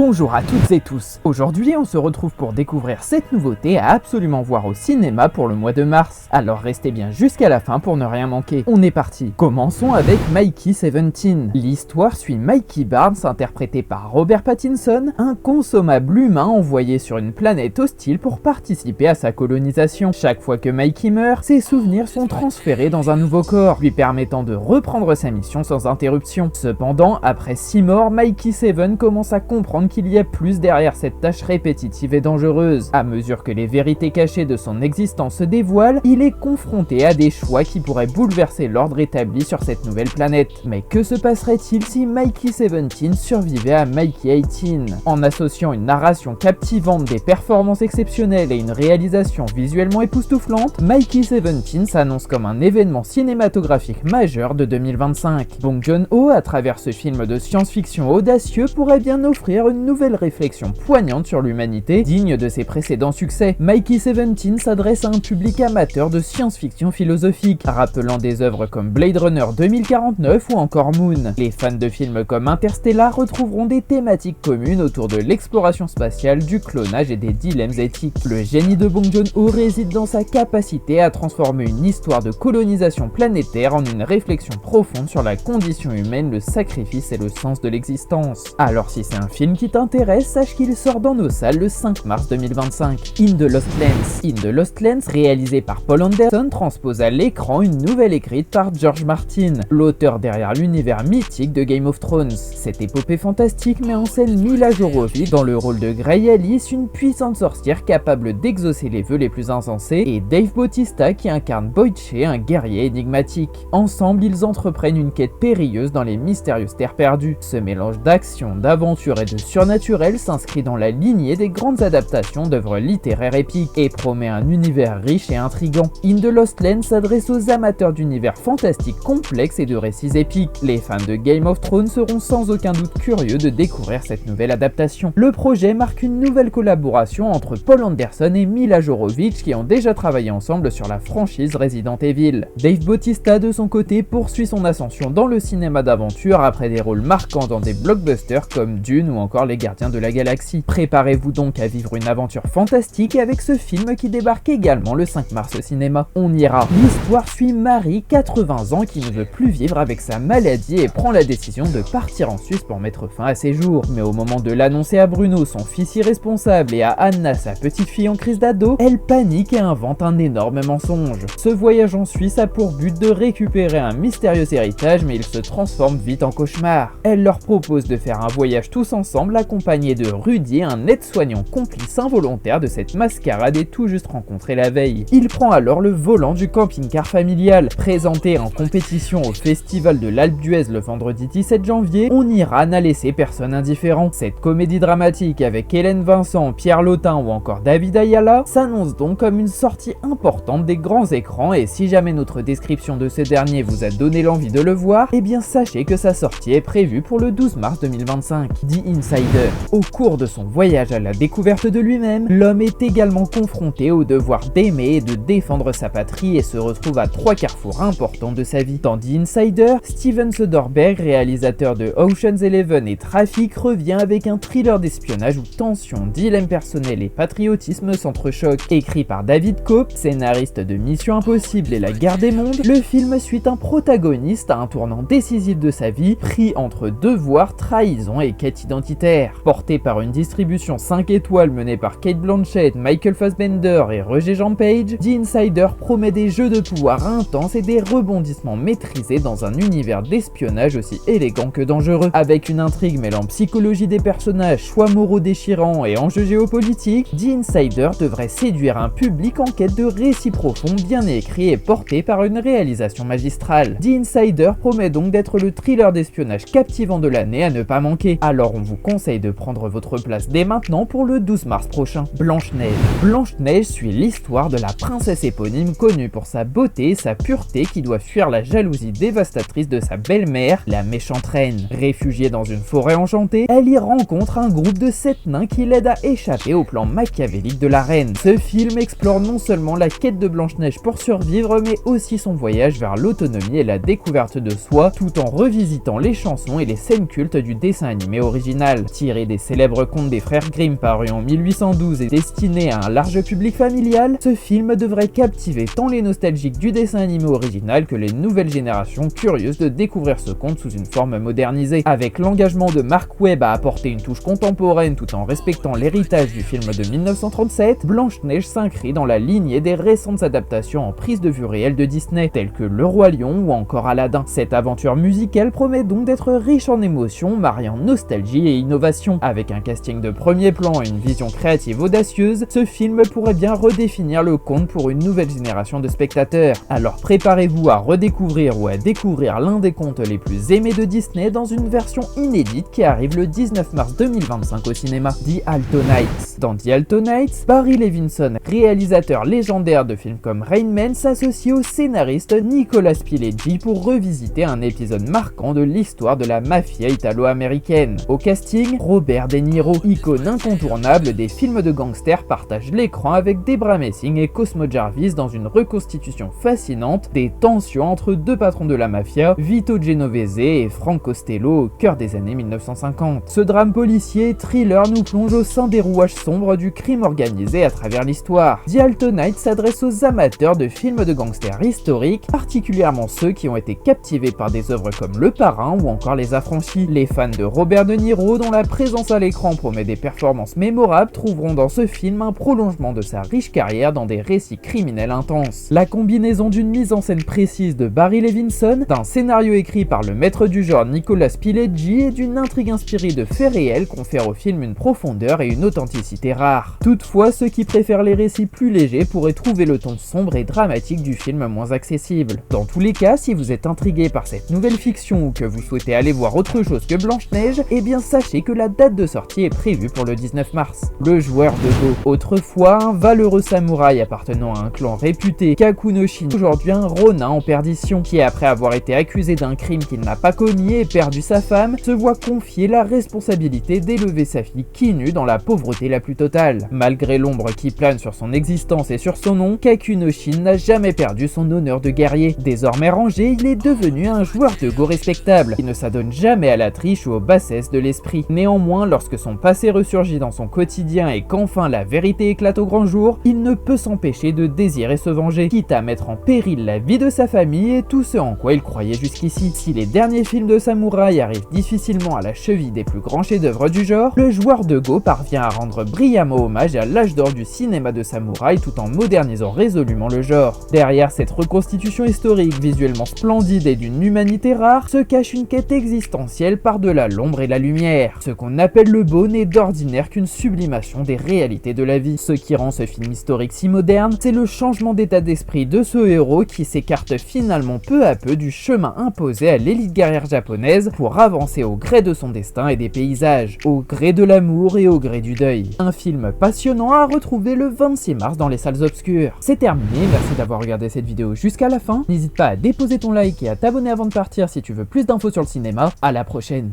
Bonjour à toutes et tous. Aujourd'hui, on se retrouve pour découvrir cette nouveauté à absolument voir au cinéma pour le mois de mars. Alors restez bien jusqu'à la fin pour ne rien manquer. On est parti. Commençons avec Mikey 17. L'histoire suit Mikey Barnes, interprété par Robert Pattinson, un consommable humain envoyé sur une planète hostile pour participer à sa colonisation. Chaque fois que Mikey meurt, ses souvenirs sont transférés dans un nouveau corps, lui permettant de reprendre sa mission sans interruption. Cependant, après 6 morts, Mikey 7 commence à comprendre qu'il y a plus derrière cette tâche répétitive et dangereuse. À mesure que les vérités cachées de son existence se dévoilent, il est confronté à des choix qui pourraient bouleverser l'ordre établi sur cette nouvelle planète. Mais que se passerait-il si Mikey 17 survivait à Mikey 18? En associant une narration captivante, des performances exceptionnelles et une réalisation visuellement époustouflante, Mikey 17 s'annonce comme un événement cinématographique majeur de 2025. Bong Joon-ho, à travers ce film de science-fiction audacieux, pourrait bien offrir une nouvelle réflexion poignante sur l'humanité, digne de ses précédents succès. Mikey 17 s'adresse à un public amateur de science-fiction philosophique, rappelant des œuvres comme Blade Runner 2049 ou encore Moon. Les fans de films comme Interstellar retrouveront des thématiques communes autour de l'exploration spatiale, du clonage et des dilemmes éthiques. Le génie de Bong Joon-ho réside dans sa capacité à transformer une histoire de colonisation planétaire en une réflexion profonde sur la condition humaine, le sacrifice et le sens de l'existence. Alors si c'est un film qui t'intéresse, sache qu'il sort dans nos salles le 5 mars 2025. In the Lost Lands. In the Lost Lands, réalisé par Paul Anderson, transpose à l'écran une nouvelle écrite par George Martin, l'auteur derrière l'univers mythique de Game of Thrones. Cette épopée fantastique met en scène Mila Jovovich dans le rôle de Grey Alice, une puissante sorcière capable d'exaucer les vœux les plus insensés, et Dave Bautista qui incarne Boyd Shay, un guerrier énigmatique. Ensemble, ils entreprennent une quête périlleuse dans les mystérieuses terres perdues. Ce mélange d'action, d'aventure et de surnaturel s'inscrit dans la lignée des grandes adaptations d'œuvres littéraires épiques et promet un univers riche et intrigant. In the Lost Lands s'adresse aux amateurs d'univers fantastiques complexes et de récits épiques. Les fans de Game of Thrones seront sans aucun doute curieux de découvrir cette nouvelle adaptation. Le projet marque une nouvelle collaboration entre Paul Anderson et Mila Jovovich qui ont déjà travaillé ensemble sur la franchise Resident Evil. Dave Bautista de son côté poursuit son ascension dans le cinéma d'aventure après des rôles marquants dans des blockbusters comme Dune ou encore Les Gardiens de la Galaxie. Préparez-vous donc à vivre une aventure fantastique avec ce film qui débarque également le 5 mars au cinéma. On ira. L'histoire suit Marie, 80 ans, qui ne veut plus vivre avec sa maladie et prend la décision de partir en Suisse pour mettre fin à ses jours. Mais au moment de l'annoncer à Bruno, son fils irresponsable, et à Anna, sa petite fille en crise d'ado, elle panique et invente un énorme mensonge. Ce voyage en Suisse a pour but de récupérer un mystérieux héritage, mais il se transforme vite en cauchemar. Elle leur propose de faire un voyage tous ensemble, accompagné de Rudy, un aide-soignant complice involontaire de cette mascarade et tout juste rencontré la veille. Il prend alors le volant du camping-car familial. Présenté en compétition au festival de l'Alpe d'Huez le vendredi 17 janvier, On ira n'a laissé personne indifférent. Cette comédie dramatique avec Hélène Vincent, Pierre Lotin ou encore David Ayala s'annonce donc comme une sortie importante des grands écrans, et si jamais notre description de ce dernier vous a donné l'envie de le voir, eh bien sachez que sa sortie est prévue pour le 12 mars 2025. The Insider. Au cours de son voyage à la découverte de lui-même, l'homme est également confronté au devoir d'aimer et de défendre sa patrie et se retrouve à 3 carrefours importants de sa vie. Dans The Insider, Steven Soderbergh, réalisateur de Ocean's 11 et Trafic, revient avec un thriller d'espionnage où tension, dilemme personnel et patriotisme s'entrechoquent. Écrit par David Koepp, scénariste de Mission Impossible et La Guerre des Mondes, le film suit un protagoniste à un tournant décisif de sa vie, pris entre devoir, trahison et quête identitaire. Porté par une distribution 5 étoiles menée par Cate Blanchett, Michael Fassbender et Roger Jean Page, The Insider promet des jeux de pouvoir intenses et des rebondissements maîtrisés dans un univers d'espionnage aussi élégant que dangereux. Avec une intrigue mêlant psychologie des personnages, choix moraux déchirants et enjeux géopolitiques, The Insider devrait séduire un public en quête de récits profonds, bien écrits et portés par une réalisation magistrale. The Insider promet donc d'être le thriller d'espionnage captivant de l'année à ne pas manquer. Alors on vous conseille de prendre votre place dès maintenant pour le 12 mars prochain. Blanche-Neige. Blanche-Neige suit l'histoire de la princesse éponyme connue pour sa beauté et sa pureté qui doit fuir la jalousie dévastatrice de sa belle-mère, la méchante reine. Réfugiée dans une forêt enchantée, elle y rencontre un groupe de 7 nains qui l'aident à échapper au plan machiavélique de la reine. Ce film explore non seulement la quête de Blanche-Neige pour survivre, mais aussi son voyage vers l'autonomie et la découverte de soi, tout en revisitant les chansons et les scènes cultes du dessin animé original. Tiré des célèbres contes des frères Grimm parus en 1812 et destiné à un large public familial, ce film devrait captiver tant les nostalgiques du dessin animé original que les nouvelles générations curieuses de découvrir ce conte sous une forme modernisée. Avec l'engagement de Mark Webb à apporter une touche contemporaine tout en respectant l'héritage du film de 1937, Blanche-Neige s'inscrit dans la lignée des récentes adaptations en prise de vue réelle de Disney, telles que Le Roi Lion ou encore Aladdin. Cette aventure musicale promet donc d'être riche en émotions, mariant nostalgie et innovation. Avec un casting de premier plan et une vision créative audacieuse, ce film pourrait bien redéfinir le conte pour une nouvelle génération de spectateurs. Alors préparez-vous à redécouvrir ou à découvrir l'un des contes les plus aimés de Disney dans une version inédite qui arrive le 19 mars 2025 au cinéma. The Altonites. Dans The Altonites, Barry Levinson, réalisateur légendaire de films comme Rain Man, s'associe au scénariste Nicolas Pileggi pour revisiter un épisode marquant de l'histoire de la mafia italo-américaine. Au casting, Robert De Niro, icône incontournable des films de gangsters, partage l'écran avec Debra Messing et Cosmo Jarvis dans une reconstitution fascinante des tensions entre deux patrons de la mafia, Vito Genovese et Frank Costello, au cœur des années 1950. Ce drame policier thriller nous plonge au sein des rouages sombres du crime organisé à travers l'histoire. The Altonites s'adresse aux amateurs de films de gangsters historiques, particulièrement ceux qui ont été captivés par des œuvres comme Le Parrain ou encore Les Affranchis. Les fans de Robert De Niro, dont la présence à l'écran promet des performances mémorables, trouveront dans ce film un prolongement de sa riche carrière dans des récits criminels intenses. La combinaison d'une mise en scène précise de Barry Levinson, d'un scénario écrit par le maître du genre Nicolas Pileggi et d'une intrigue inspirée de faits réels confère au film une profondeur et une authenticité rares. Toutefois, ceux qui préfèrent les récits plus légers pourraient trouver le ton sombre et dramatique du film moins accessible. Dans tous les cas, si vous êtes intrigué par cette nouvelle fiction ou que vous souhaitez aller voir autre chose que Blanche-Neige, eh bien sachez que la date de sortie est prévue pour le 19 mars. Le joueur de Go. Autrefois un valeureux samouraï appartenant à un clan réputé, Kakunoshin, aujourd'hui un ronin en perdition, qui après avoir été accusé d'un crime qu'il n'a pas commis et perdu sa femme, se voit confier la responsabilité d'élever sa fille Kinu dans la pauvreté la plus totale. Malgré l'ombre qui plane sur son existence et sur son nom, Kakunoshin n'a jamais perdu son honneur de guerrier. Désormais rangé, il est devenu un joueur de Go respectable, qui ne s'adonne jamais à la triche ou aux bassesses de l'esprit. Néanmoins, lorsque son passé ressurgit dans son quotidien et qu'enfin la vérité éclate au grand jour, il ne peut s'empêcher de désirer se venger, quitte à mettre en péril la vie de sa famille et tout ce en quoi il croyait jusqu'ici. Si les derniers films de samouraï arrivent difficilement à la cheville des plus grands chefs-d'œuvre du genre, le joueur de Go parvient à rendre brillamment hommage à l'âge d'or du cinéma de samouraï tout en modernisant résolument le genre. Derrière cette reconstitution historique visuellement splendide et d'une humanité rare se cache une quête existentielle par-delà l'ombre et la lumière. Ce qu'on appelle le beau n'est d'ordinaire qu'une sublimation des réalités de la vie. Ce qui rend ce film historique si moderne, c'est le changement d'état d'esprit de ce héros qui s'écarte finalement peu à peu du chemin imposé à l'élite guerrière japonaise pour avancer au gré de son destin et des paysages, au gré de l'amour et au gré du deuil. Un film passionnant à retrouver le 26 mars dans les salles obscures. C'est terminé, merci d'avoir regardé cette vidéo jusqu'à la fin. N'hésite pas à déposer ton like et à t'abonner avant de partir si tu veux plus d'infos sur le cinéma. À la prochaine.